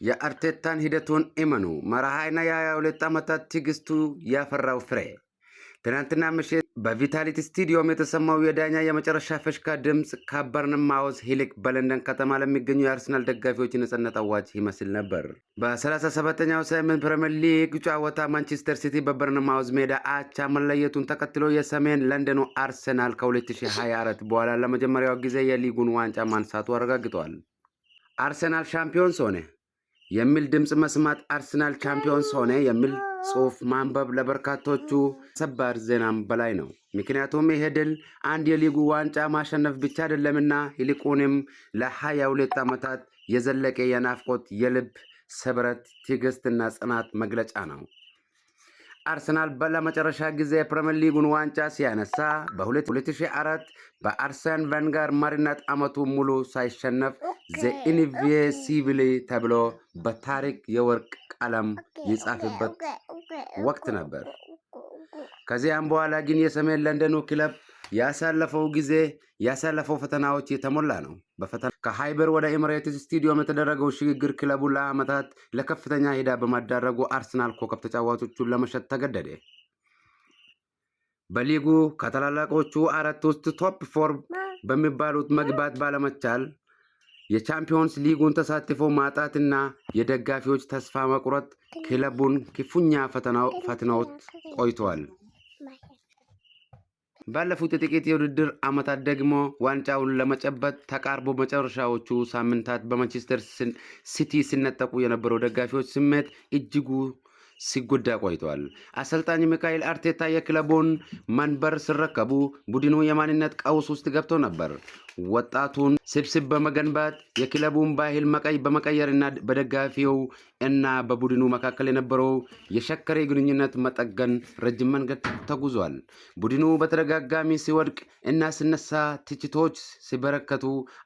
የአርቴታን ሂደቱን እመኑ። መርሃይና የ22 ዓመታት ትግስቱ ያፈራው ፍሬ። ትናንትና ምሽት በቪታሊቲ ስቴዲየም የተሰማው የዳኛ የመጨረሻ ፈሽካ ድምፅ ከበርንማውዝ ይልቅ በለንደን ከተማ ለሚገኙ የአርሰናል ደጋፊዎች ነጻነት አዋጅ ይመስል ነበር። በ37ኛው ሳምንት ፕሪሚየር ሊግ ጨዋታ ማንቸስተር ሲቲ በበርንማውዝ ሜዳ አቻ መለየቱን ተከትሎ የሰሜን ለንደኑ አርሰናል ከ2024 በኋላ ለመጀመሪያው ጊዜ የሊጉን ዋንጫ ማንሳቱ አረጋግጧል። አርሰናል ሻምፒዮንስ ሆነ የሚል ድምፅ መስማት አርሰናል ቻምፒዮንስ ሆነ የሚል ጽሑፍ ማንበብ ለበርካቶቹ ሰበር ዜናም በላይ ነው። ምክንያቱም ይሄ ድል አንድ የሊጉ ዋንጫ ማሸነፍ ብቻ አይደለምና ይልቁንም ለ22 ዓመታት የዘለቀ የናፍቆት የልብ ሰብረት ትዕግስትና ጽናት መግለጫ ነው። አርሰናል በለመጨረሻ ጊዜ ፕሪሚየር ሊጉን ዋንጫ ሲያነሳ በ2004 በአርሰን ቬንገር መሪነት ዓመቱ ሙሉ ሳይሸነፍ ዘ ኢንቪንሲብል ተብሎ በታሪክ የወርቅ ቀለም ይጻፍበት ወቅት ነበር። ከዚያም በኋላ ግን የሰሜን ለንደኑ ክለብ ያሳለፈው ፈተናዎች የተሞላ ነው። በፈተና ከሃይበር ወደ ኤሚሬትስ ስቴዲየም የተደረገው ሽግግር ክለቡ ለዓመታት ለከፍተኛ ሂዳ በማዳረጉ አርሰናል ኮከብ ተጫዋቾቹን ለመሸጥ ተገደደ። በሊጉ ከታላላቆቹ አራት ውስጥ ቶፕ 4 በሚባሉት መግባት ባለመቻል የቻምፒዮንስ ሊጉን ተሳትፎ ማጣትና የደጋፊዎች ተስፋ መቁረጥ ክለቡን ክፉኛ ፈተናዎች ቆይቷል። ባለፉት ጥቂት የውድድር ዓመታት ደግሞ ዋንጫውን ለመጨበጥ ተቃርቦ መጨረሻዎቹ ሳምንታት በማንቸስተር ሲቲ ሲነጠቁ የነበረው ደጋፊዎች ስሜት እጅጉ ሲጎዳ ቆይቷል። አሰልጣኝ ሚካኤል አርቴታ የክለቡን መንበር ሲረከቡ ቡድኑ የማንነት ቀውስ ውስጥ ገብቶ ነበር። ወጣቱን ስብስብ በመገንባት የክለቡን ባህል በመቀየርና በደጋፊው እና በቡድኑ መካከል የነበረው የሸከረ ግንኙነት መጠገን ረጅም መንገድ ተጉዟል። ቡድኑ በተደጋጋሚ ሲወድቅ እና ሲነሳ ትችቶች ሲበረከቱ፣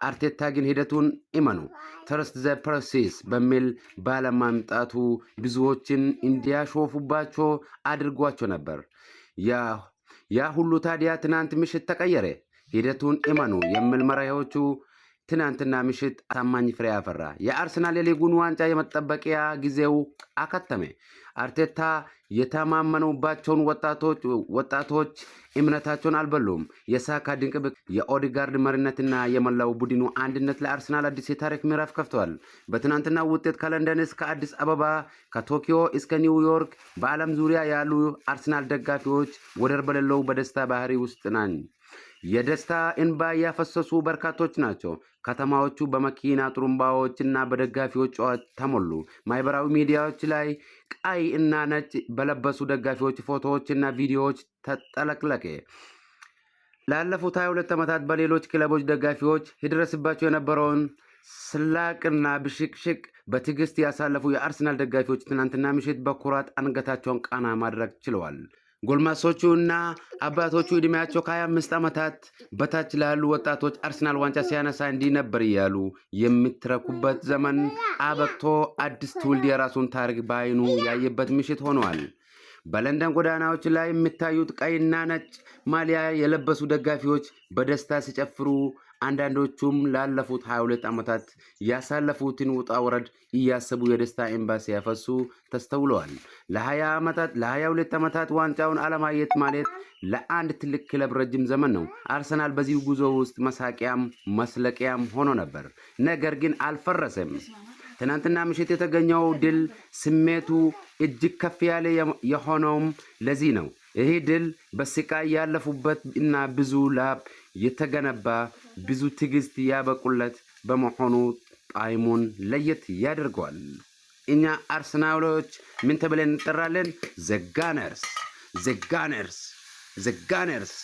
አርቴታ ግን ሂደቱን እመኑ ትረስት ዘ ፕሮሴስ በሚል ባለማምጣቱ ብዙዎችን እንዲያሾፉባቸው አድርጓቸው ነበር። ያ ሁሉ ታዲያ ትናንት ምሽት ተቀየረ። ሂደቱን እመኑ የሚል መራዮቹ ትናንትና ምሽት አሳማኝ ፍሬ ያፈራ። የአርሰናል የሊጉን ዋንጫ የመጠበቂያ ጊዜው አከተመ። አርቴታ የተማመኑባቸውን ወጣቶች እምነታቸውን አልበሉም። የሳካ ድንቅ የኦዲጋርድ መሪነትና የመላው ቡድኑ አንድነት ለአርሰናል አዲስ የታሪክ ምዕራፍ ከፍተዋል። በትናንትና ውጤት ከለንደን እስከ አዲስ አበባ ከቶኪዮ እስከ ኒውዮርክ በዓለም ዙሪያ ያሉ አርሰናል ደጋፊዎች ወደር በሌለው በደስታ ባህሪ ውስጥ ናን። የደስታ እንባ ያፈሰሱ በርካቶች ናቸው። ከተማዎቹ በመኪና ጥሩምባዎች እና በደጋፊዎች ጩኸት ተሞሉ። ማህበራዊ ሚዲያዎች ላይ ቀይ እና ነጭ በለበሱ ደጋፊዎች ፎቶዎች እና ቪዲዮዎች ተጠለቀለቀ። ላለፉት 22 ዓመታት በሌሎች ክለቦች ደጋፊዎች ይደርስባቸው የነበረውን ስላቅና ብሽቅሽቅ በትዕግስት ያሳለፉ የአርሰናል ደጋፊዎች ትናንትና ምሽት በኩራት አንገታቸውን ቀና ማድረግ ችለዋል። ጎልማሶቹ እና አባቶቹ ዕድሜያቸው ከ25 ዓመታት በታች ላሉ ወጣቶች አርሰናል ዋንጫ ሲያነሳ እንዲህ ነበር እያሉ የሚትረኩበት ዘመን አበቅቶ አዲስ ትውልድ የራሱን ታሪክ በዓይኑ ያየበት ምሽት ሆኗል። በለንደን ጎዳናዎች ላይ የሚታዩት ቀይና ነጭ ማሊያ የለበሱ ደጋፊዎች በደስታ ሲጨፍሩ፣ አንዳንዶቹም ላለፉት 22 ዓመታት ያሳለፉትን ውጣ ወረድ እያሰቡ የደስታ እንባ ሲያፈሱ ተስተውለዋል። ለ22 ዓመታት ዋንጫውን አለማየት ማለት ለአንድ ትልቅ ክለብ ረጅም ዘመን ነው። አርሰናል በዚህ ጉዞ ውስጥ መሳቂያም መስለቂያም ሆኖ ነበር። ነገር ግን አልፈረሰም። ትናንትና ምሽት የተገኘው ድል ስሜቱ እጅግ ከፍ ያለ የሆነውም ለዚህ ነው። ይህ ድል በስቃይ ያለፉበት እና ብዙ ላብ የተገነባ ብዙ ትዕግስት ያበቁለት በመሆኑ ጣዕሙን ለየት ያደርገዋል። እኛ አርሰናሎች ምን ተብለን እንጠራለን? ዘ ጋነርስ